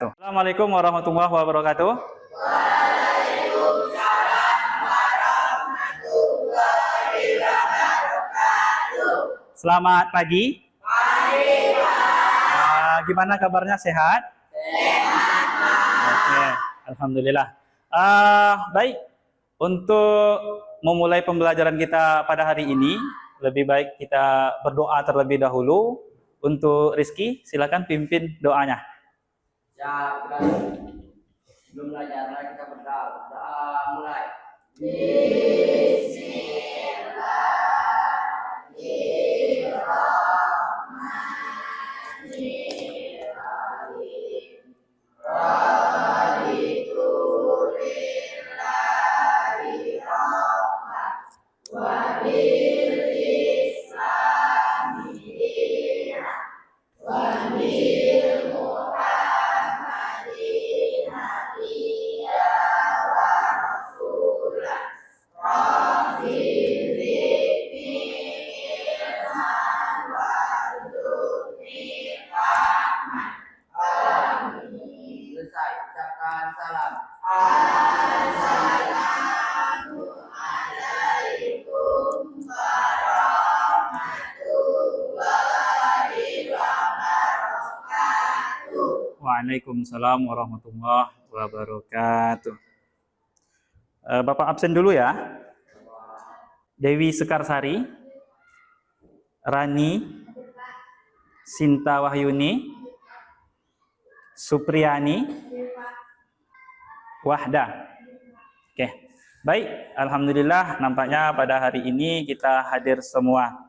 wabarakatuh. Assalamualaikum warahmatullahi wabarakatuh. Selamat pagi. Gimana kabarnya, sehat? Oke, alhamdulillah. Baik, untuk memulai pembelajaran kita pada hari ini, lebih baik kita berdoa terlebih dahulu. Untuk Rizky, silakan pimpin doanya. Ya, sebelum belajar kita berdoa mulai. Selesai, ucapkan salam. Waalaikumsalam warahmatullahi wabarakatuh. Bapak absen dulu ya. Dewi Sekarsari, Rani, Sinta Wahyuni, Supriyani, Wahda. Oke, baik. Alhamdulillah, nampaknya pada hari ini kita hadir semua.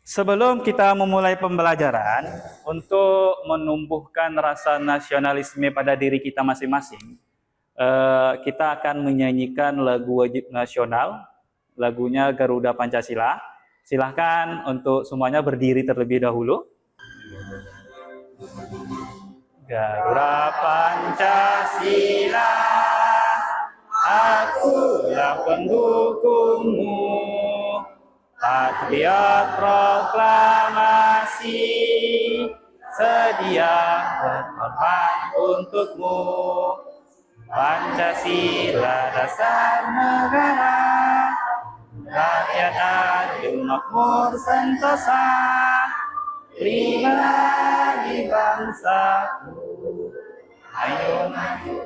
Sebelum kita memulai pembelajaran, untuk menumbuhkan rasa nasionalisme pada diri kita masing-masing, kita akan menyanyikan lagu wajib nasional, lagunya Garuda Pancasila. Silahkan untuk semuanya berdiri terlebih dahulu. Garuda Pancasila, akulah pendukungmu. Patriot proklamasi, sedia berkorban untukmu. Pancasila dasar negara, rakyat adil makmur sentosa, pribadi bangsaku. Ayo maju,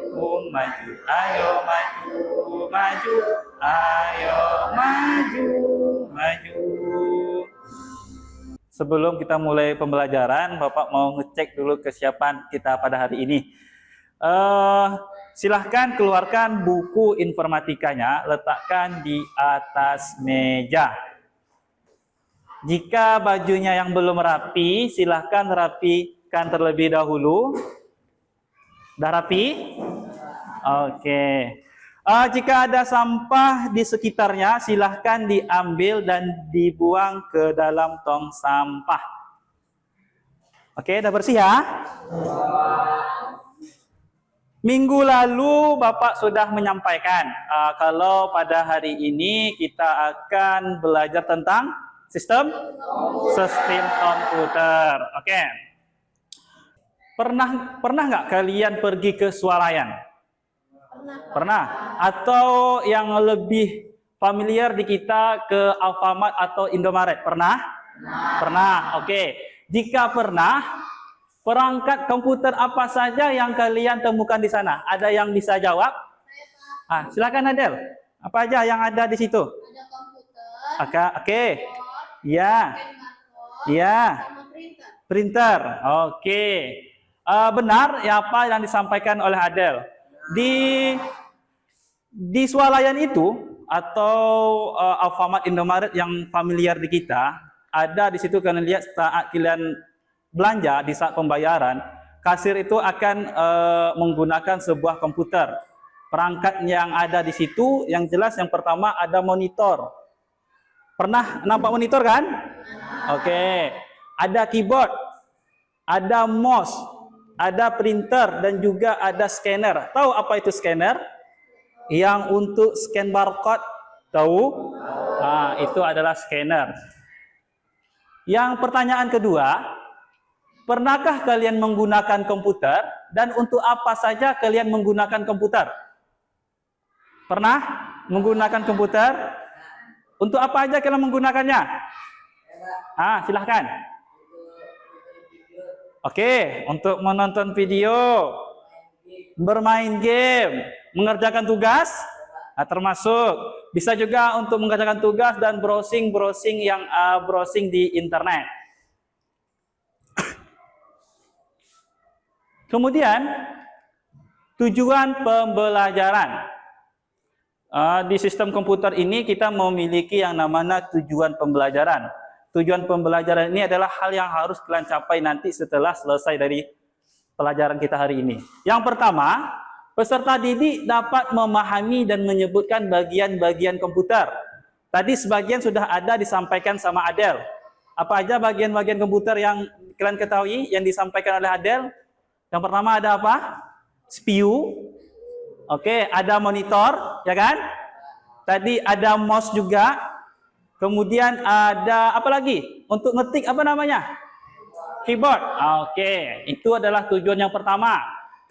maju, ayo maju, maju, ayo maju, maju. Sebelum kita mulai pembelajaran, Bapak mau ngecek dulu kesiapan kita pada hari ini. Silahkan keluarkan buku informatikanya, letakkan di atas meja. Jika bajunya yang belum rapi, silahkan rapikan terlebih dahulu. Udah rapi? Oke. Jika ada sampah di sekitarnya, silahkan diambil dan dibuang ke dalam tong sampah. Oke, udah bersih ya? Minggu lalu Bapak sudah menyampaikan kalau pada hari ini kita akan belajar tentang sistem komputer. Oke. Pernah nggak kalian pergi ke swalayan? Pernah. Atau yang lebih familiar di kita ke Alfamart atau Indomaret? Pernah? Pernah. Oke. Jika pernah, perangkat komputer apa saja yang kalian temukan di sana? Ada yang bisa jawab? Silakan Adel. Apa aja yang ada di situ? Ada komputer. Oke. Ya. Ya. Printer. Oke. Benar ya apa yang disampaikan oleh Adel. Di swalayan itu atau Alfamart, Indomaret yang familiar di kita, ada di situ kalian lihat saat kalian belanja di saat pembayaran, kasir itu akan menggunakan sebuah komputer. Perangkat yang ada di situ yang jelas yang pertama ada monitor. Pernah nampak monitor kan? Oke. Ada keyboard, ada mouse, ada printer, dan juga ada scanner. Tahu apa itu scanner? Yang untuk scan barcode, tahu? Itu adalah scanner. Yang pertanyaan kedua, Pernahkah kalian menggunakan komputer dan untuk apa saja kalian menggunakan komputer? Pernah menggunakan komputer? Untuk apa aja kalian menggunakannya? Silahkan. Oke, untuk menonton video, bermain game, mengerjakan tugas, termasuk bisa juga untuk mengerjakan tugas dan browsing di internet. Kemudian tujuan pembelajaran. Di sistem komputer ini kita memiliki yang namanya tujuan pembelajaran. Tujuan pembelajaran ini adalah hal yang harus kalian capai nanti setelah selesai dari pelajaran kita hari ini. Yang pertama, peserta didik dapat memahami dan menyebutkan bagian-bagian komputer. Tadi sebagian sudah ada disampaikan sama Adel. Apa aja bagian-bagian komputer yang kalian ketahui yang disampaikan oleh Adel? Yang pertama ada apa? CPU. Oke, ada monitor, ya kan? Tadi ada mouse juga. Kemudian ada apa lagi? Untuk ngetik apa namanya? Keyboard. Oke, itu adalah tujuan yang pertama.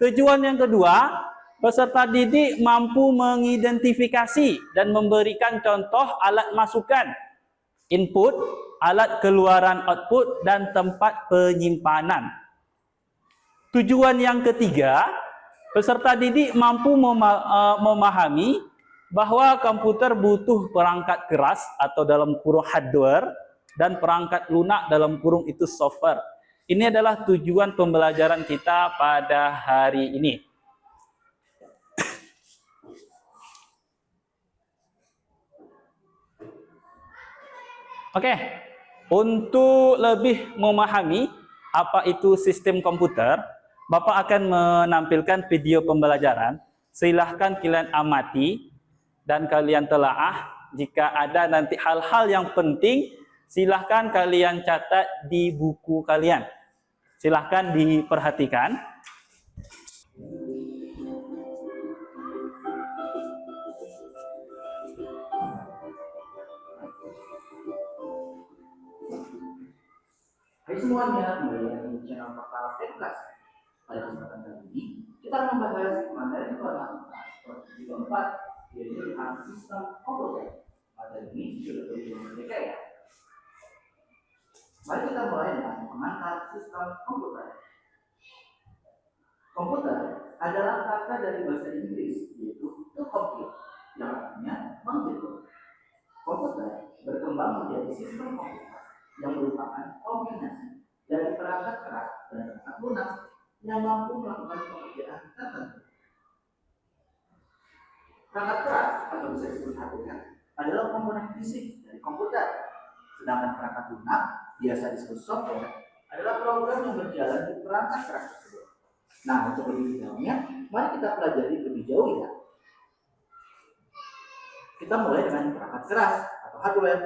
Tujuan yang kedua, peserta didik mampu mengidentifikasi dan memberikan contoh alat masukan, input, alat keluaran output, dan tempat penyimpanan. Tujuan yang ketiga, peserta didik mampu memahami bahwa komputer butuh perangkat keras atau dalam kurung hardware dan perangkat lunak dalam kurung itu software. Ini adalah tujuan pembelajaran kita pada hari ini. Oke, untuk lebih memahami apa itu sistem komputer, Bapak akan menampilkan video pembelajaran. Silahkan kalian amati dan kalian telaah. Jika ada nanti hal-hal yang penting, silahkan kalian catat di buku kalian. Silahkan diperhatikan. Hai semuanya, kembali lagi di channel Portal Teklas. Pada kesempatan kali ini, kita akan membahas materi informatika seperti 4, yaitu tentang sistem komputer. Materi ini sudah lebih merdeka ya. Mari kita mulai dengan mengenal sistem komputer. Komputer adalah kata dari bahasa Inggris, yaitu to compute, yang artinya menghitung. Komputer berkembang menjadi sistem komputer yang merupakan kombinasi dari perangkat keras dan perangkat lunak yang mampu melakukan pekerjaan tertentu. Perangkat keras atau bisa disebut hardware adalah komponen fisik dari komputer, sedangkan perangkat lunak biasa disebut software adalah program yang berjalan di perangkat keras tersebut. Nah, untuk lebih dalamnya, mari kita pelajari lebih jauh ya. Kita mulai dengan perangkat keras atau hardware.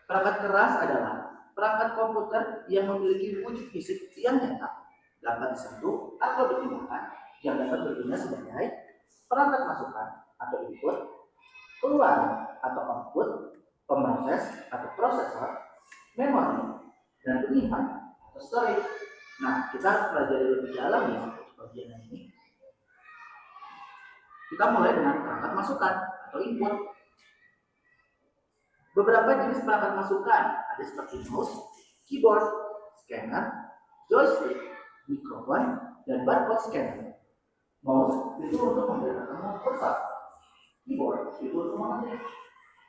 Perangkat keras adalah perangkat komputer yang memiliki wujud fisik yang nyata, dapat disentuh atau dipindahkan, yang dapat berguna sebagai perangkat masukan atau input, keluaran atau output, pemroses atau prosesor, memori, dan penyimpan atau storage. Nah, kita harus pelajari lebih dalam ya untuk bagian ini. Kita mulai dengan perangkat masukan atau input. Beberapa jenis perangkat masukan ada seperti mouse, keyboard, scanner, joystick, mikrofon, dan barcode scanner. Mouse itu untuk membedakan kursor, keyboard itu untuk mengetik,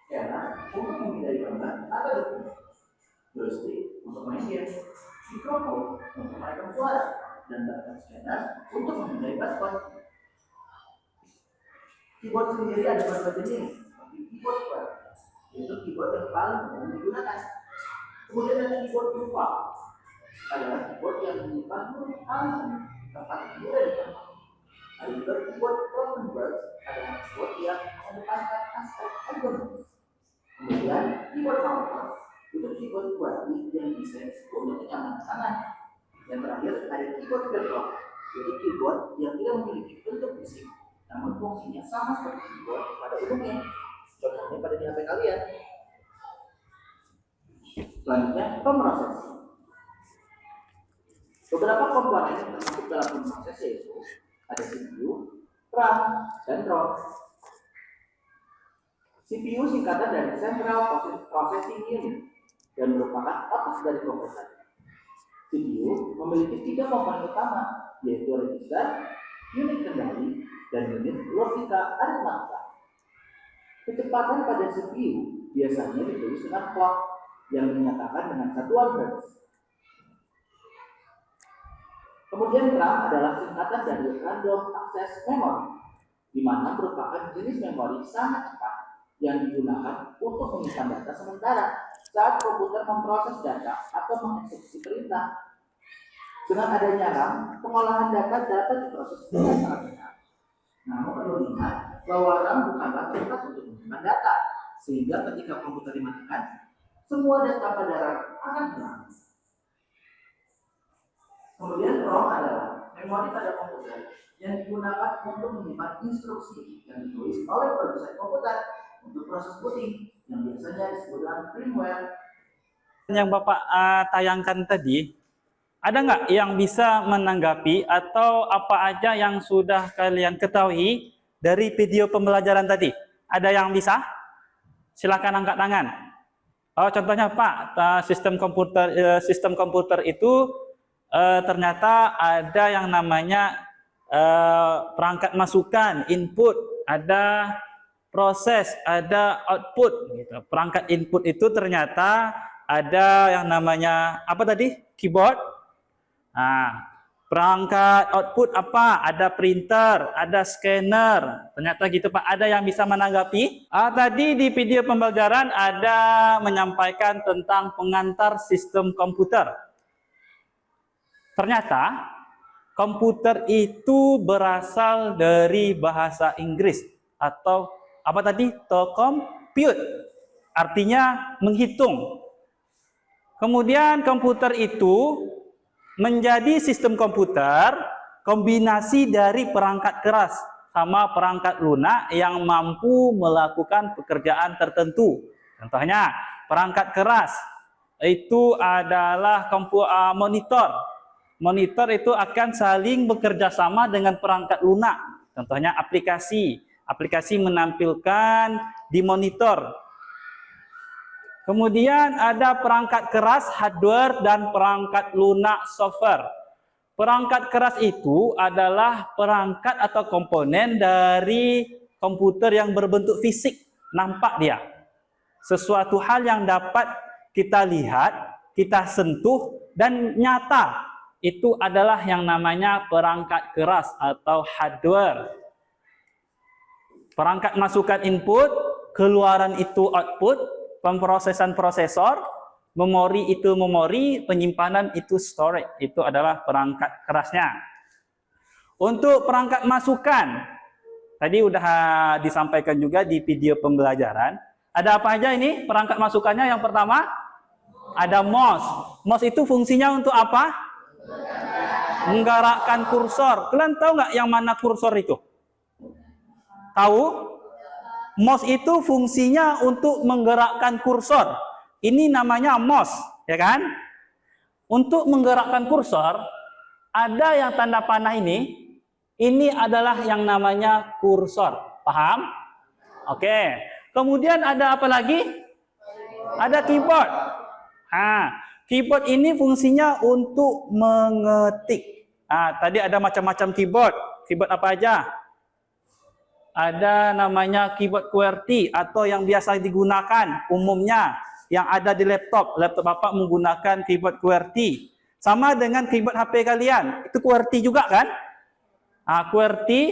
scanner untuk memindai gambar atau dokumen, joystick untuk main game, mikrofon untuk merekam suara, dan barcode scanner untuk memindai barcode. Keyboard sendiri ada beberapa jenis, seperti keyboard web, yaitu keyboard yang paling umum digunakan. Kemudian ada keyboard berupa adalah keyboard yang menyimpan huruf alfabet tempat mudah dikenal. Ada juga keyboard broken words adalah keyboard yang mengedepankan aspek ergonomis. Kemudian keyboard mouse itu keyboard QWERTY yang desain untuk kenyamanan tangan. Yang terakhir ada keyboard virtual, yaitu keyboard yang tidak memiliki bentuk fisik, namun fungsinya sama seperti keyboard pada umumnya. Contohnya pada di HP kalian. Selanjutnya, pemroses. Beberapa komponen yang termasuk dalam proses yaitu ada CPU, RAM, dan ROM. CPU singkatan dari Central Processing Unit dan merupakan otak dari komputer. CPU memiliki 3 komponen utama, yaitu register, unit kendali, dan unit logika aritmatika. Kecepatan pada CPU biasanya ditulis dengan clock yang dinyatakan dengan satuan hertz. Kemudian RAM adalah singkatan dari Random Access Memory, di mana merupakan jenis memori sangat cepat yang digunakan untuk menyimpan data sementara saat komputer memproses data atau mengeksekusi perintah. Dengan adanya RAM, pengolahan data dapat diproses dengan sangat cepat. Namun perlu diingat bahwa RAM bukanlah tempat untuk menyimpan data, sehingga ketika komputer dimatikan, semua data pada RAM akan hilang. Kemudian ROM adalah memori pada komputer yang digunakan untuk menyimpan instruksi yang ditulis oleh produsen komputer untuk proses booting yang biasanya disebut dengan firmware. Yang Bapak tayangkan tadi, ada nggak yang bisa menanggapi atau apa aja yang sudah kalian ketahui dari video pembelajaran tadi? Ada yang bisa? Silakan angkat tangan. Oh, contohnya Pak, sistem komputer itu ternyata ada yang namanya perangkat masukan, input, ada proses, ada output. Gitu. Perangkat input itu ternyata ada yang namanya apa tadi? Keyboard. Nah, perangkat output apa? Ada printer, ada scanner. Ternyata gitu Pak. Ada yang bisa menanggapi? Tadi di video pembelajaran ada menyampaikan tentang pengantar sistem komputer. Ternyata komputer itu berasal dari bahasa Inggris atau apa tadi? To compute. Artinya menghitung. Kemudian komputer itu menjadi sistem komputer kombinasi dari perangkat keras sama perangkat lunak yang mampu melakukan pekerjaan tertentu. Contohnya, perangkat keras itu adalah monitor. Monitor itu akan saling bekerja sama dengan perangkat lunak. Contohnya aplikasi. Aplikasi menampilkan di monitor. Kemudian ada perangkat keras hardware dan perangkat lunak software. Perangkat keras itu adalah perangkat atau komponen dari komputer yang berbentuk fisik. Nampak dia. Sesuatu hal yang dapat kita lihat, kita sentuh, dan nyata. Itu adalah yang namanya perangkat keras atau hardware. Perangkat masukan input, keluaran itu output, pemrosesan prosesor, memori itu memori, penyimpanan itu storage. Itu adalah perangkat kerasnya. Untuk perangkat masukan, tadi udah disampaikan juga di video pembelajaran. Ada apa aja ini perangkat masukannya? Yang pertama, ada mouse. Mouse itu fungsinya untuk apa? Menggerakkan kursor. Kalian tahu nggak yang mana kursor itu? Tahu? Mouse itu fungsinya untuk menggerakkan kursor. Ini namanya mouse, ya kan? Untuk menggerakkan kursor, ada yang tanda panah ini. Ini adalah yang namanya kursor. Paham? Oke. Kemudian ada apa lagi? Ada keyboard. Keyboard ini fungsinya untuk mengetik. Tadi ada macam-macam keyboard. Keyboard apa aja? Ada namanya keyboard QWERTY atau yang biasa digunakan umumnya yang ada di laptop. Laptop Bapak menggunakan keyboard QWERTY. Sama dengan keyboard HP kalian. Itu QWERTY juga kan? QWERTY.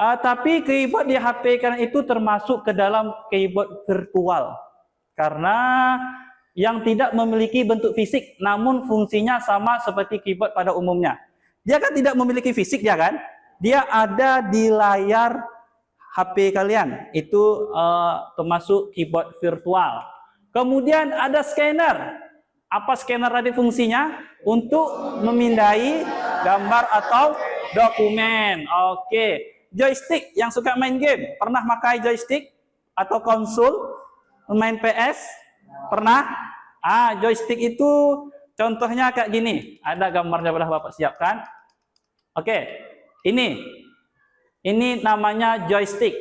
Tapi keyboard di HP kalian itu termasuk ke dalam keyboard virtual. Karena yang tidak memiliki bentuk fisik, namun fungsinya sama seperti keyboard pada umumnya. Dia kan tidak memiliki fisik, ya kan? Dia ada di layar HP kalian. Itu termasuk keyboard virtual. Kemudian ada scanner. Apa scanner tadi fungsinya? Untuk memindai gambar atau dokumen. Oke. Joystick yang suka main game. Pernah pakai joystick? Atau konsol? Main PS? Pernah? Joystick itu Contohnya kayak gini. Ada gambarnya sudah Bapak siapkan. Oke. Ini namanya joystick.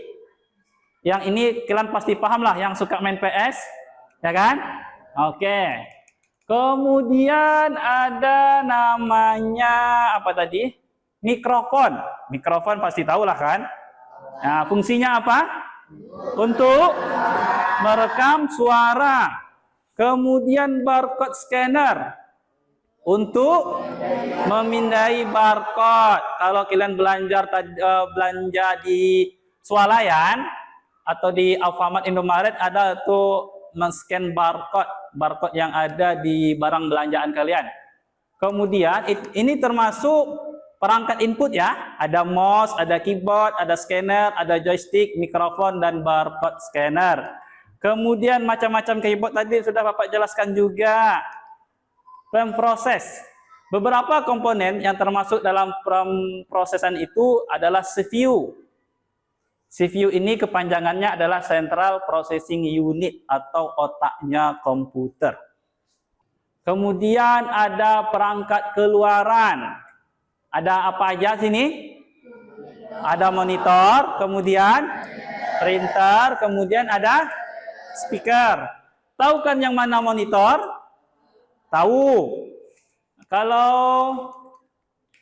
Yang ini kalian pasti paham lah yang suka main PS, ya kan? Oke. Kemudian ada namanya apa tadi? Mikrofon. Mikrofon pasti tahu lah kan? Nah, fungsinya apa? Untuk merekam suara. Kemudian barcode scanner untuk memindai barcode. Kalau kalian belanja di swalayan atau di Alfamart, Indomaret, ada tuh men-scan barcode yang ada di barang belanjaan kalian. Kemudian ini termasuk perangkat input ya, ada mouse, ada keyboard, ada scanner, ada joystick, mikrofon, dan barcode scanner. Kemudian macam-macam keyboard tadi sudah Bapak jelaskan juga. Pemproses. Beberapa komponen yang termasuk dalam pemprosesan itu adalah CPU. CPU ini kepanjangannya adalah Central Processing Unit atau otaknya komputer. Kemudian ada perangkat keluaran. Ada apa aja sini? Ada monitor, kemudian printer, kemudian ada speaker. Tahu kan yang mana monitor? Tahu. Kalau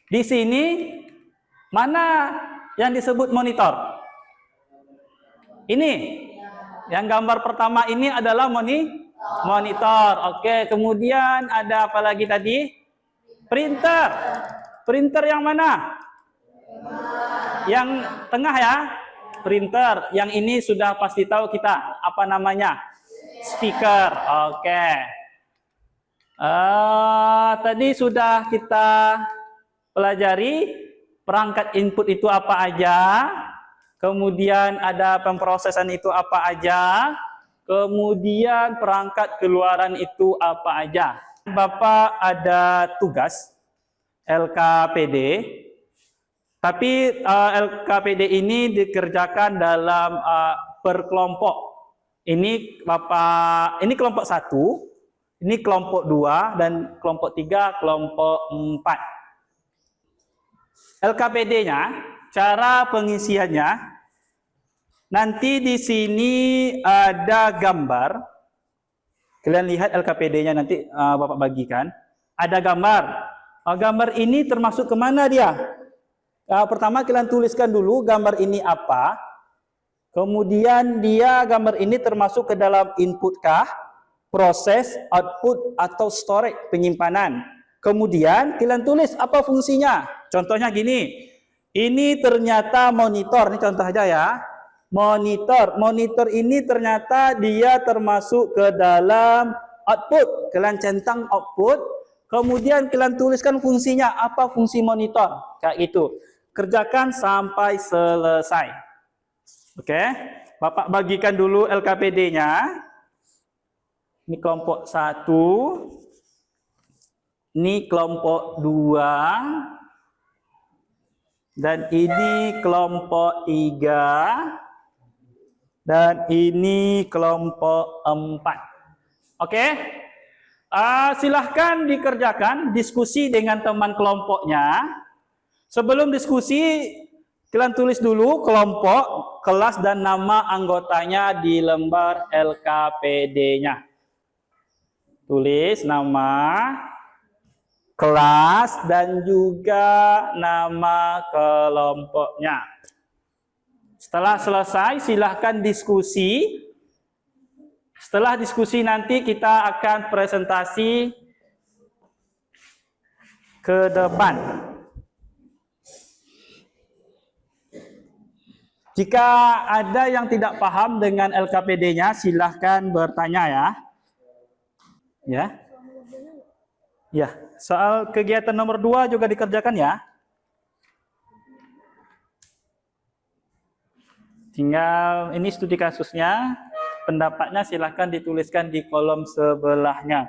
di sini mana yang disebut monitor? Ini. Yang gambar pertama ini adalah monitor. Oke, kemudian ada apa lagi tadi? Printer. Printer yang mana? Yang tengah ya. Printer. Yang ini sudah pasti tahu kita. Apa namanya? Speaker. Oke. Tadi sudah kita pelajari perangkat input itu apa aja. Kemudian ada pemprosesan itu apa aja. Kemudian perangkat keluaran itu apa aja. Bapak ada tugas LKPD, tapi LKPD ini dikerjakan dalam berkelompok. Ini Bapak, ini kelompok 1, ini kelompok 2, dan kelompok 3, kelompok 4. LKPD-nya, cara pengisiannya, nanti di sini ada gambar. Kalian lihat LKPD-nya nanti Bapak bagikan. Ada gambar. Gambar ini termasuk kemana dia? Pertama kalian tuliskan dulu gambar ini apa. Kemudian gambar ini termasuk ke dalam input kah, proses, output, atau storage, penyimpanan. Kemudian kalian tulis apa fungsinya. Contohnya gini. Ini ternyata monitor. Ini contoh aja ya. Monitor. Monitor ini ternyata dia termasuk ke dalam output. Kalian centang output. Kemudian kalian tuliskan fungsinya, apa fungsi monitor, kayak gitu. Kerjakan sampai selesai. Oke, Bapak bagikan dulu LKPD-nya. Ini kelompok 1, ini kelompok 2, dan ini kelompok 3, dan ini kelompok 4. Oke? Silahkan dikerjakan diskusi dengan teman kelompoknya. Sebelum diskusi, kalian tulis dulu kelompok, kelas, dan nama anggotanya di lembar LKPD-nya. Tulis nama, kelas, dan juga nama kelompoknya. Setelah selesai, silahkan diskusi. Setelah diskusi nanti kita akan presentasi ke depan. Jika ada yang tidak paham dengan LKPD-nya, silahkan bertanya ya. Ya, soal kegiatan nomor 2 juga dikerjakan ya. Tinggal ini studi kasusnya. Pendapatnya silahkan dituliskan di kolom sebelahnya.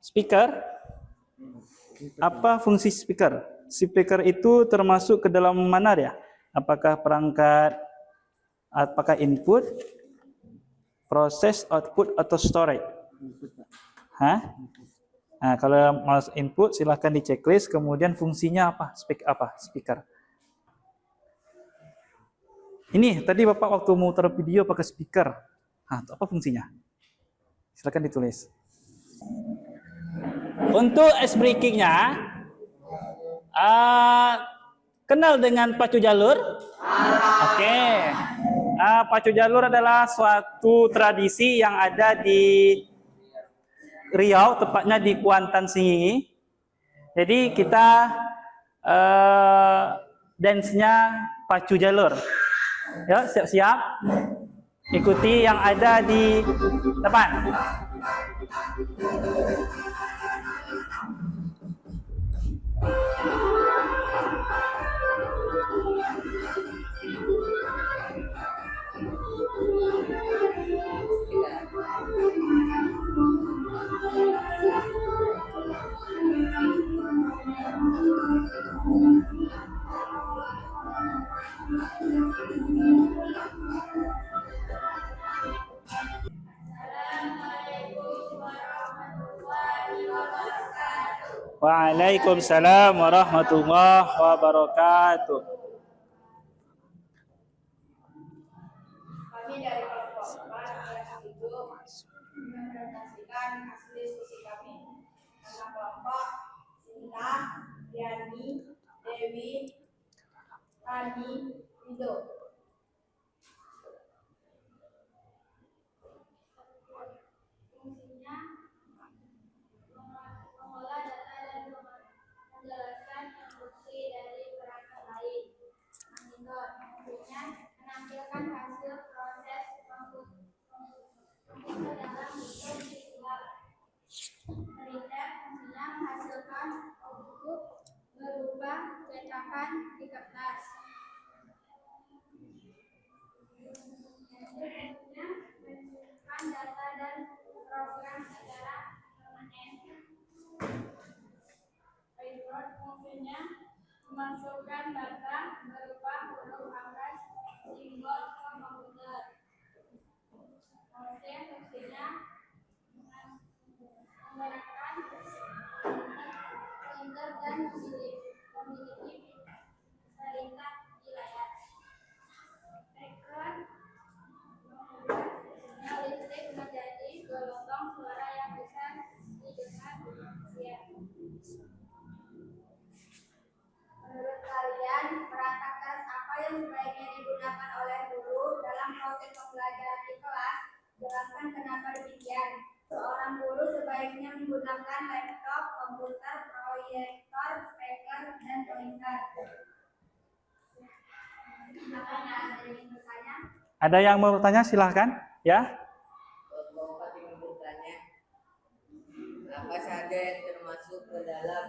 Speaker. Apa fungsi speaker? Speaker itu termasuk ke dalam mana ya? Apakah perangkat, apakah input, Proses, output, atau storage? Hah? Nah, kalau mau input silahkan di checklist. Kemudian fungsinya apa? Speaker. Ini tadi Bapak waktu muter video pakai speaker. Nah, itu apa fungsinya? Silahkan ditulis. Untuk S-breaking-nya, kenal dengan pacu jalur? Oke. Pacu jalur adalah suatu tradisi yang ada di Riau, tepatnya di Kuantan Singingi. Jadi kita dance-nya pacu jalur. Ya, siap-siap. Ikuti yang ada di depan. Waalaikumsalam warahmatullahi wabarakatuh. Kami dari kelompok 4 kelas 7 mempresentasikan hasil diskusi kami tentang kelompok Sinta, Yani, Dewi, Rani, Indo. Fungsinya mengolah data dan menjelaskan instruksi dari perangkat lain. Monitor fungsinya menampilkan hasil proses komputer dalam bentuk visual. Printer fungsinya menghasilkan output berupa cetakan di kertas. Fungsinya menyimpan data dan program secara permanen. Keyboard fungsinya memasukkan data berupa huruf angka simbol ke komputer. Mouse fungsinya menggerakkan printer dan memiliki perintah di layar. Background membuat sinyal listrik menjadi gelombang suara yang bisa didengar manusia. Menurut kalian, perangkat keras apa yang sebaiknya digunakan oleh guru dalam proses pembelajaran di kelas? Jelaskan kenapa demikian. Seorang guru sebaiknya menggunakan laptop, komputer, proyektor, speaker, dan printer. Apakah ada yang bertanya? Ada yang mau bertanya? Silahkan. Ya. Kelompok 4 ingin bertanya, apa saja yang termasuk ke dalam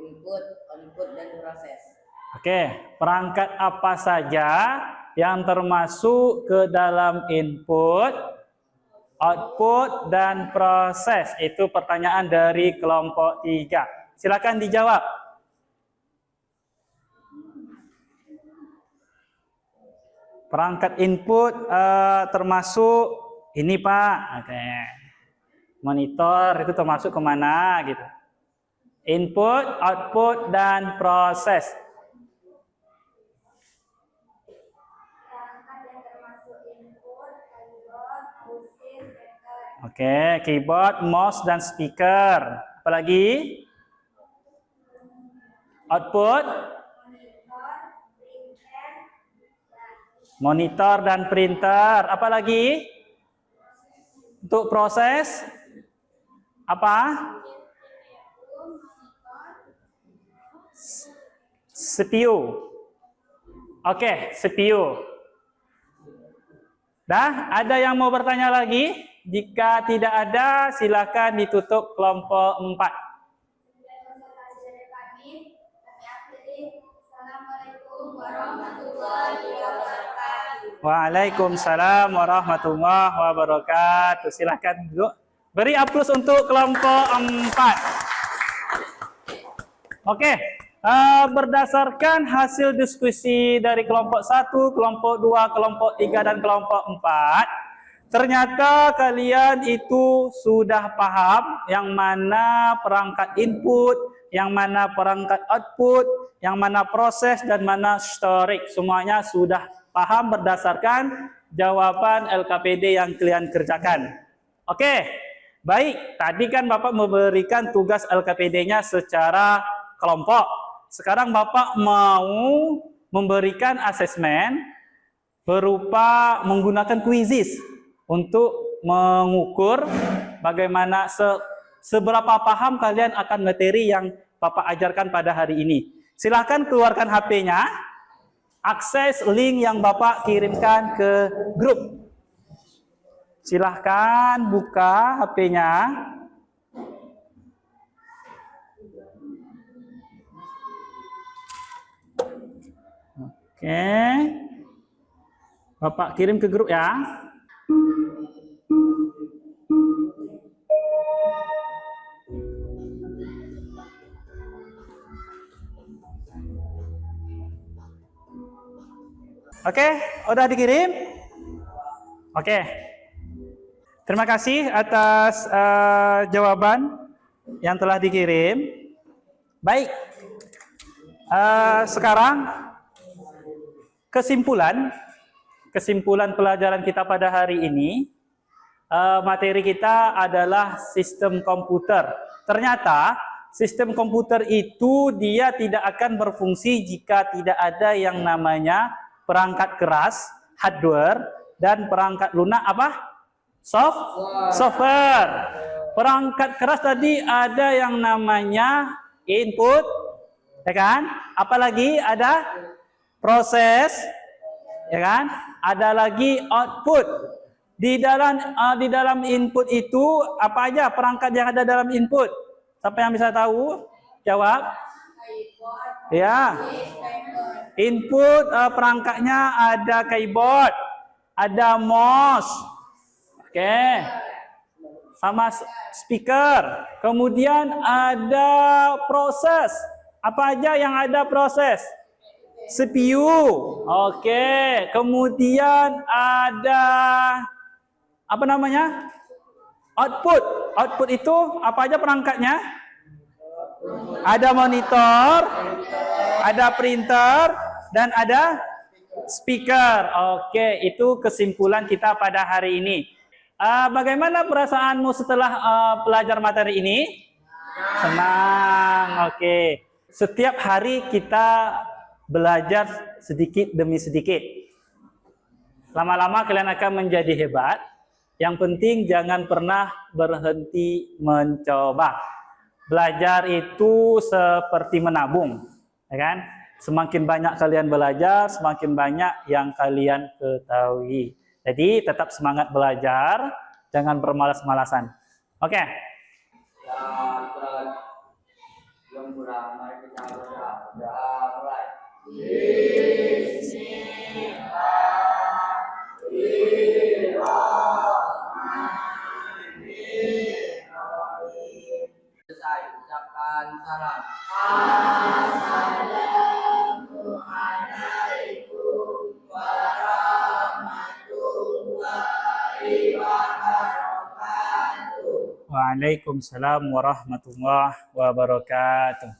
input, output, dan proses? Oke, perangkat apa saja yang termasuk ke dalam input, output, dan proses? Itu pertanyaan dari kelompok 3. Silakan dijawab. Perangkat input termasuk ini Pak. Oke. Monitor itu termasuk kemana gitu. Input, output, dan proses. Perangkat yang termasuk input, keyboard, mouse, speaker. Oke, keyboard, mouse, dan speaker. Apalagi? Output, monitor, dan printer. Apalagi? Untuk proses? Apa? CPU. Oke, CPU. Dah, ada yang mau bertanya lagi? Jika tidak ada, silakan ditutup kelompok 4. Assalamualaikum warahmatullahi wabarakatuh. Waalaikumsalam warahmatullahi wabarakatuh. Silakan duduk. Beri aplaus untuk kelompok 4. Oke. Berdasarkan hasil diskusi dari kelompok 1, kelompok 2, kelompok 3, dan kelompok 4, Ternyata kalian itu sudah paham yang mana perangkat input, yang mana perangkat output, yang mana proses dan mana storage. Semuanya sudah paham berdasarkan jawaban LKPD yang kalian kerjakan. Oke, baik. Tadi kan Bapak memberikan tugas LKPD-nya secara kelompok. Sekarang Bapak mau memberikan asesmen berupa menggunakan quizzes untuk mengukur bagaimana seberapa paham kalian akan materi yang Bapak ajarkan pada hari ini. Silahkan keluarkan HP-nya, akses link yang Bapak kirimkan ke grup. Silahkan buka HP-nya. Oke. Bapak kirim ke grup ya. Oke, udah dikirim? Oke. Terima kasih atas jawaban yang telah dikirim. Baik. Sekarang kesimpulan pelajaran kita pada hari ini, materi kita adalah sistem komputer. Ternyata sistem komputer itu dia tidak akan berfungsi jika tidak ada yang namanya perangkat keras, hardware, dan perangkat lunak apa? Software. Perangkat keras tadi ada yang namanya input, ya kan? Apalagi ada proses, ya kan? Ada lagi output. Di dalam input itu apa aja perangkat yang ada dalam input? Siapa yang bisa tahu? Jawab. Ya. Input perangkatnya ada keyboard, ada mouse, oke, sama speaker. Kemudian ada proses. Apa aja yang ada proses? CPU, oke. Kemudian ada apa namanya? Output. Output itu apa aja perangkatnya? Ada monitor, ada printer, dan ada speaker. Oke, itu kesimpulan kita pada hari ini. Bagaimana perasaanmu setelah belajar materi ini? Senang. Oke. Setiap hari kita belajar sedikit demi sedikit. Lama-lama kalian akan menjadi hebat. Yang penting jangan pernah berhenti mencoba. Belajar itu seperti menabung, ya kan? Semakin banyak kalian belajar, semakin banyak yang kalian ketahui. Jadi tetap semangat belajar, jangan bermalas-malasan. Oke. Yang kurang mari kita mulai. Selesai ucapkan salam. Assalamualaikum warahmatullahi wabarakatuh. Waalaikumsalam warahmatullahi wabarakatuh.